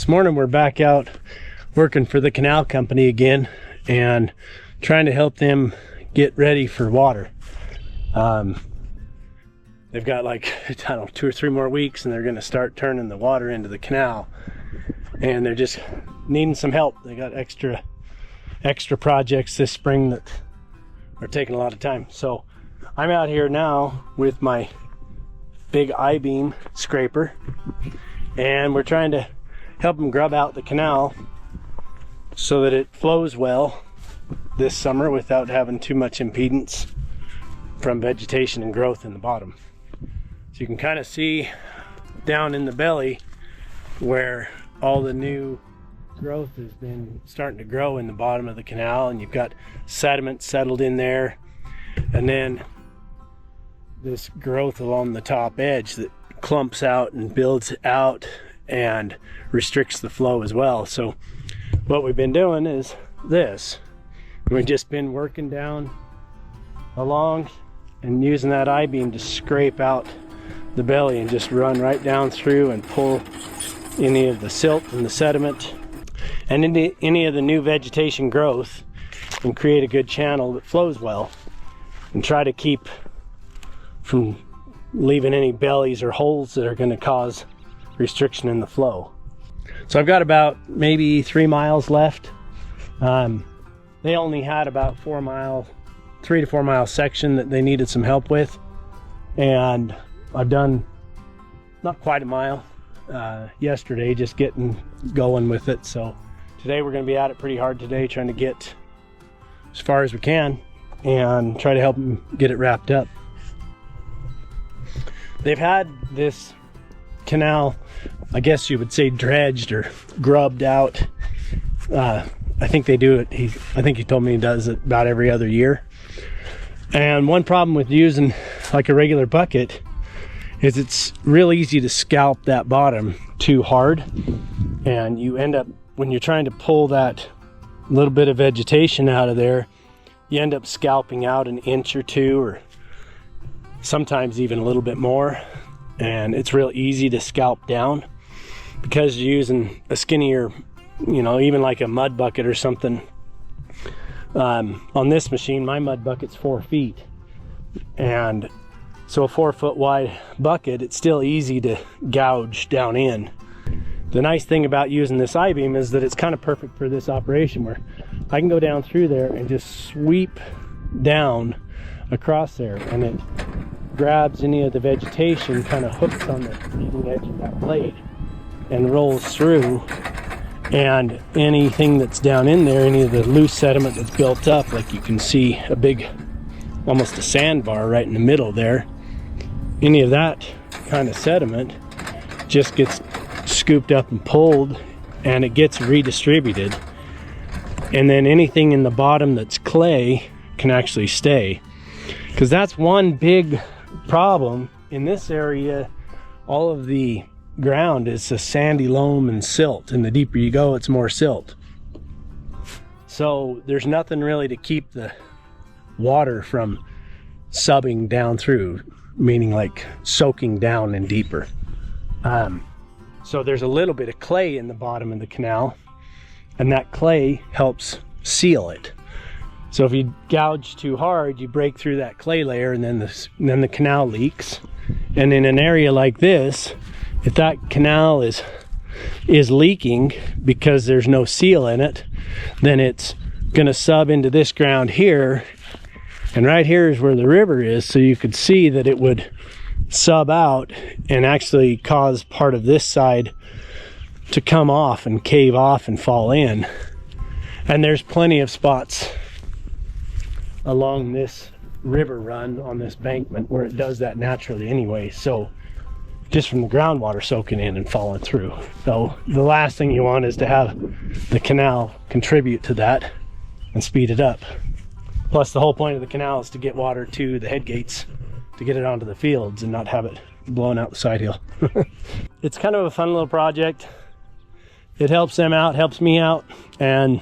This morning we're back out working for the canal company again and trying to help them get ready for water. They've got like, I don't know, 2 or 3 more weeks and they're going to start turning the water into the canal, and they're just needing some help. They got extra projects this spring that are taking a lot of time. So I'm out here now with my big I-beam scraper, and we're trying to help them grub out the canal so that it flows well this summer without having too much impedance from vegetation and growth in the bottom. So you can kind of see down in the belly where all the new growth has been starting to grow in the bottom of the canal, and you've got sediment settled in there, and then this growth along the top edge that clumps out and builds out and restricts the flow as well. So what we've been doing is this. We've just been working down along and using that I-beam to scrape out the belly and just run right down through and pull any of the silt and the sediment and into any of the new vegetation growth and create a good channel that flows well, and try to keep from leaving any bellies or holes that are going to cause restriction in the flow. So I've got about maybe 3 miles left. They only had about 3 to 4 mile section that they needed some help with, and I've done not quite a mile yesterday, just getting going with it. So today we're going to be at it pretty hard today, trying to get as far as we can and try to help them get it wrapped up. They've had this canal, I guess you would say, dredged or grubbed out. I think they do it. I think he told me he does it about every other year. And one problem with using like a regular bucket is it's real easy to scalp that bottom too hard, and you end up, when you're trying to pull that little bit of vegetation out of there, you end up scalping out an inch or 2, or sometimes even a little bit more, and it's real easy to scalp down because you're using a skinnier, even like a mud bucket or something. On this machine, my mud bucket's 4 feet, and so a 4 foot wide bucket, it's still easy to gouge down in. The nice thing about using this I-beam is that it's kind of perfect for this operation, where I can go down through there and just sweep down across there, and it grabs any of the vegetation, kind of hooks on the leading edge of that blade and rolls through, and anything that's down in there, any of the loose sediment that's built up, like you can see a big, almost a sandbar right in the middle there, any of that kind of sediment just gets scooped up and pulled, and it gets redistributed, and then anything in the bottom that's clay can actually stay. Because that's one big problem in this area. All of the ground is a sandy loam and silt, and the deeper you go, it's more silt. So there's nothing really to keep the water from subbing down through, meaning like soaking down and deeper. So there's a little bit of clay in the bottom of the canal, and that clay helps seal it. So if you gouge too hard, you break through that clay layer, and then the canal leaks. And in an area like this, if that canal is leaking because there's no seal in it, then it's going to sub into this ground here, and right here is where the river is, so you could see that it would sub out and actually cause part of this side to come off and cave off and fall in. And there's plenty of spots along this river run on this bankment where it does that naturally anyway, so just from the groundwater soaking in and falling through. So the last thing you want is to have the canal contribute to that and speed it up. Plus the whole point of the canal is to get water to the head gates, to get it onto the fields and not have it blowing out the side hill. It's kind of a fun little project. It helps them out, helps me out, and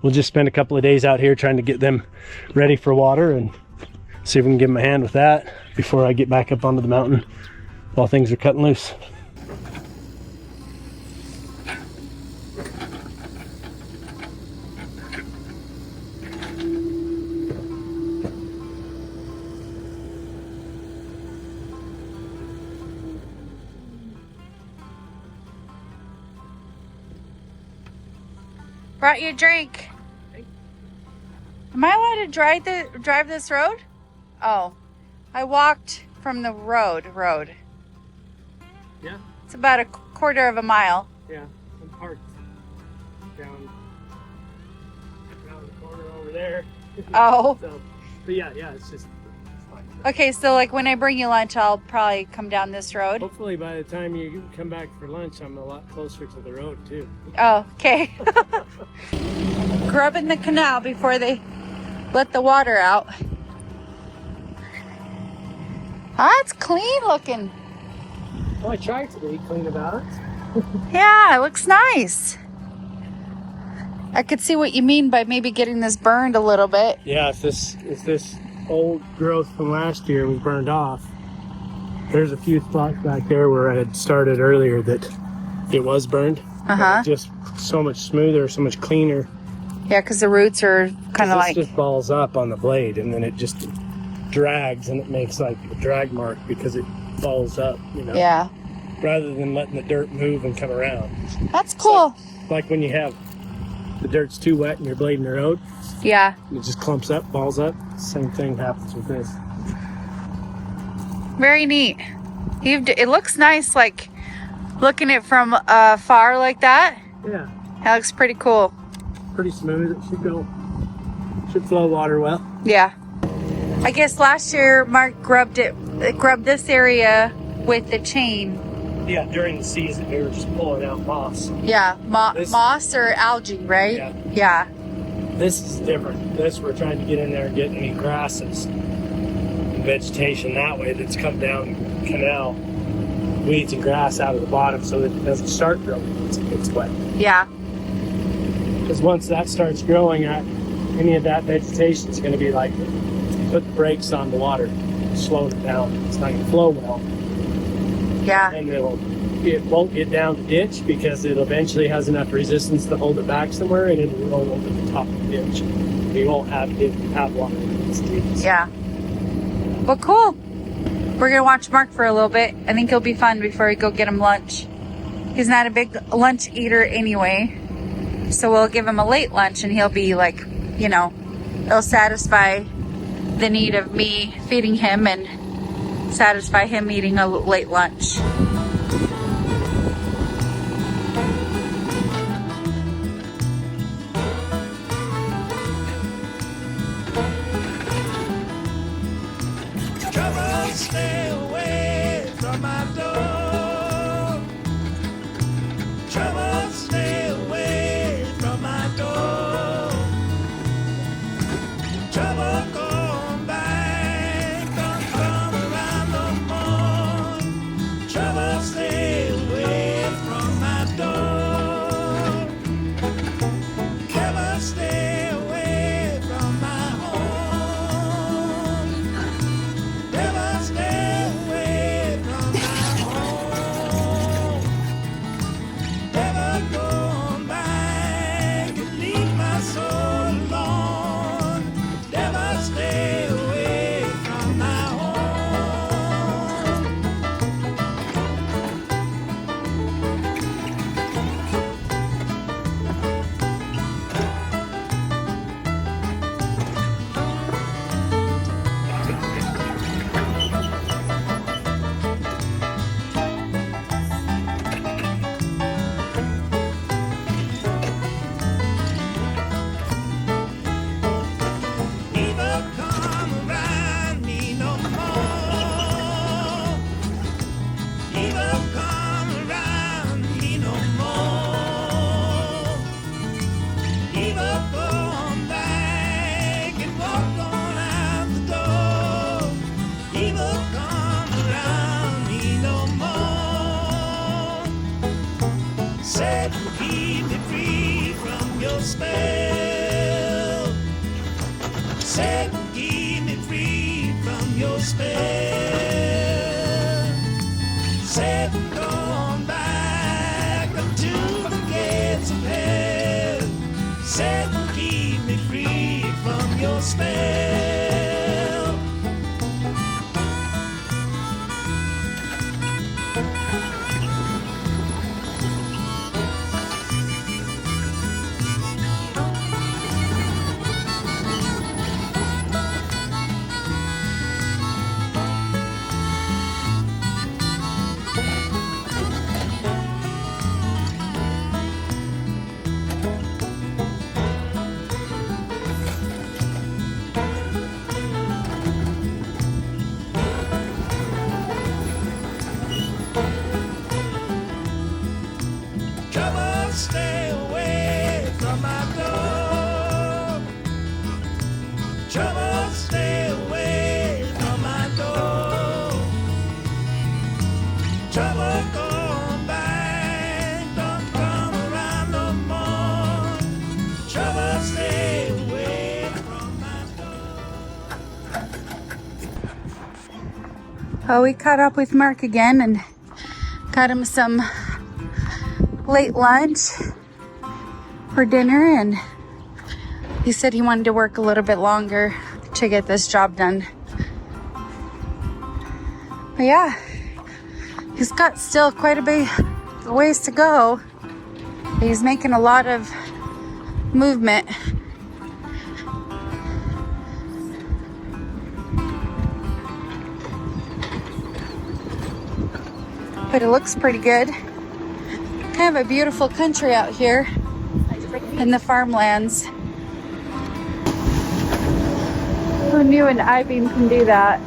we'll just spend a couple of days out here trying to get them ready for water and see if we can give them a hand with that before I get back up onto the mountain while things are cutting loose. Brought you a drink. Am I allowed to drive this road? Oh, I walked from the road. Yeah. It's about a quarter of a mile. Yeah, I'm parked down around the corner over there. Oh. So, but yeah, it's just fine. Okay, so like when I bring you lunch, I'll probably come down this road. Hopefully by the time you come back for lunch, I'm a lot closer to the road too. Oh, okay. Grubbing the canal before they let the water out. Ah, it's clean looking. Well, I tried to be clean about it. Yeah, it looks nice. I could see what you mean by maybe getting this burned a little bit. Yeah, if this old growth from last year was burned off, there's a few spots back there where I had started earlier that it was burned. Just so much smoother, so much cleaner. Yeah, because the roots are kind of like... This just balls up on the blade, and then it just drags, and it makes like a drag mark because it balls up, you know? Yeah. Rather than letting the dirt move and come around. That's cool. Like when you have the dirt's too wet and you're blading the road. Yeah. It just clumps up, balls up. Same thing happens with this. Very neat. It looks nice, like looking at it from far like that. Yeah. That looks pretty cool. Pretty smooth. It should flow water well. Yeah. I guess last year Mark grubbed this area with the chain. Yeah, during the season we were just pulling out moss. Yeah, moss or algae, right? Yeah. This is different. This we're trying to get in there and get any grasses and vegetation that way that's come down the canal, weeds and grass out of the bottom so that it doesn't start growing once it gets wet. Yeah. Because once that starts growing, any of that vegetation is going to be like, put the brakes on the water, slow it down. It's not going to flow well. Yeah. And it won't get down the ditch because it eventually has enough resistance to hold it back somewhere, and it'll roll over the top of the ditch. You won't have water in these ditches. Yeah. Well, cool. We're going to watch Mark for a little bit. I think it'll be fun before we go get him lunch. He's not a big lunch eater anyway. So we'll give him a late lunch and he'll be like, you know, it'll satisfy the need of me feeding him and satisfy him eating a late lunch. Trouble, stay away from my door. Trouble, stay away from my door. Trouble, come back, come around the morn. Trouble, stay away from my door. Trouble, stay away from my home. Never stay away from my home. Never go back and leave my soul alone. Never stay away from my home. Never come around me no more. Never come around me no more. Never come back and walk on out the door. Never come around me no more. Said keep me free from your spell. Said keep me free from your spell. Said come back up to the gates of hell. Said keep me free from your spell. Trouble, stay away from my door. Trouble, stay away from my door. Trouble, come back, don't come around no more. Trouble, stay away from my door. Oh, we caught up with Mark again and got him some late lunch for dinner, and he said he wanted to work a little bit longer to get this job done. But yeah, he's got still quite a bit ways to go. He's making a lot of movement. But it looks pretty good. Kind of a beautiful country out here in the farmlands. Who knew an I-beam can do that?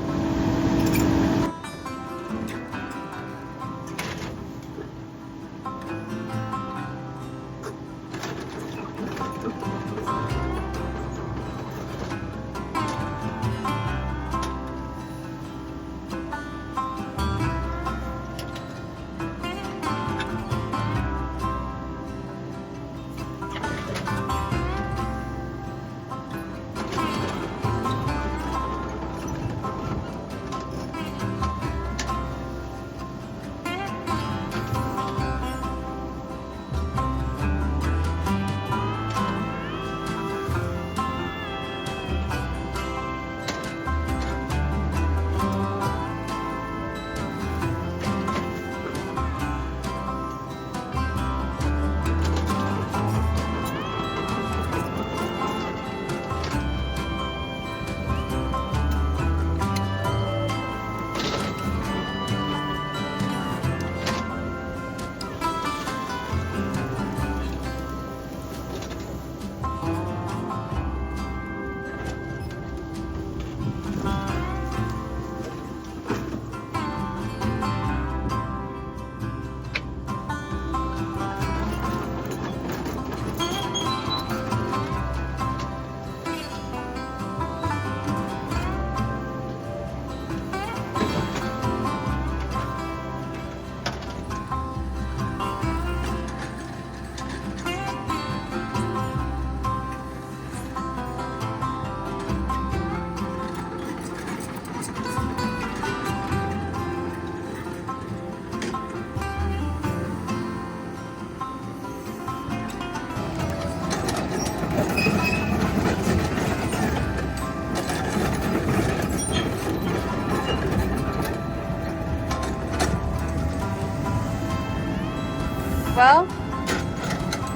Well,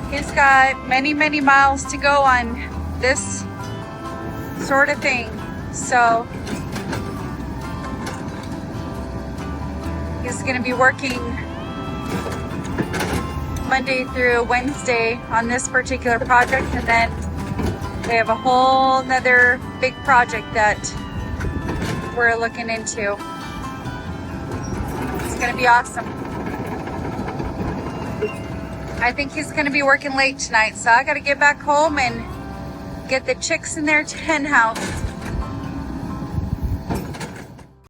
he's got many, many miles to go on this sort of thing. So he's going to be working Monday through Wednesday on this particular project, and then they have a whole nother big project that we're looking into. It's going to be awesome. I think he's going to be working late tonight, so I got to get back home and get the chicks in their hen house.